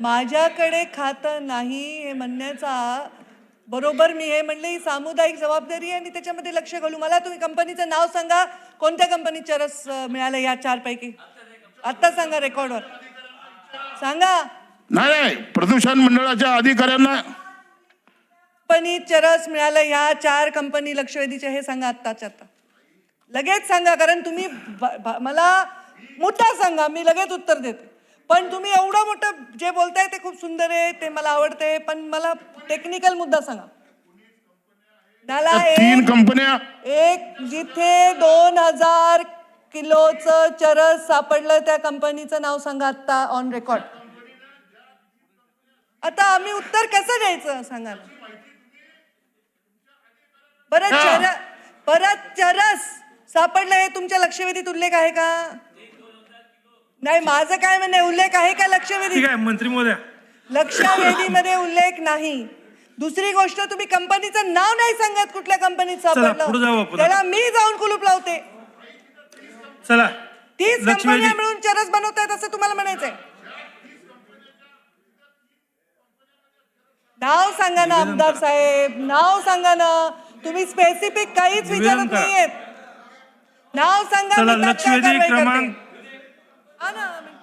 माझ्याकडे खातं नाही हे म्हणण्याचा बरोबर मी हे म्हणले ही सामुदायिक जबाबदारी आहे आणि त्याच्यामध्ये लक्ष घालू. मला तुम्ही कंपनीचं नाव सांगा, कोणत्या कंपनीत चरस मिळालं या 4 पैकी? आता सांगा, रेकॉर्डवर सांगा. नाही, प्रदूषण मंडळाच्या अधिकाऱ्यांना कंपनीत चरस मिळालं या 4 कंपनी लक्षवेधीचे हे सांगा आत्ताच्या आता, लगेच सांगा. कारण तुम्ही मला मुद्दा सांगा, मी लगेच उत्तर देते. पण तुम्ही एवढं मोठं जे बोलताय ते खूप सुंदर आहे, ते मला आवडते, पण मला टेक्निकल मुद्दा सांगा. त्याला 3 कंपन्या, एक जिथे 2000 किलोचं चरस सापडलं त्या कंपनीचं नाव सांगा आता ऑन रेकॉर्ड. आता आम्ही उत्तर कसं द्यायचं सांगा ना. परत चरस सापडलं हे तुमच्या लक्षवेधीत उल्लेख आहे का? नाही, माझं काय म्हणणं, उल्लेख आहे का लक्षवेधी? मंत्री महोदय, लक्षवेधीमध्ये उल्लेख नाही. दुसरी गोष्ट, तुम्ही कंपनीचं नाव नाही सांगत कुठल्या कंपनीत सापडलं, त्याला मी जाऊन कुलूप लावते. चला, 30 कंपन्या मिळून चरस बनवतायत असं तुम्हाला म्हणायचंय? नाव सांगा ना आमदार साहेब, नाव सांगा ना. तुम्ही स्पेसिफिक काहीच विचारत नाहीयेत. नाव सांगा. लक्षवेधी क्रमांक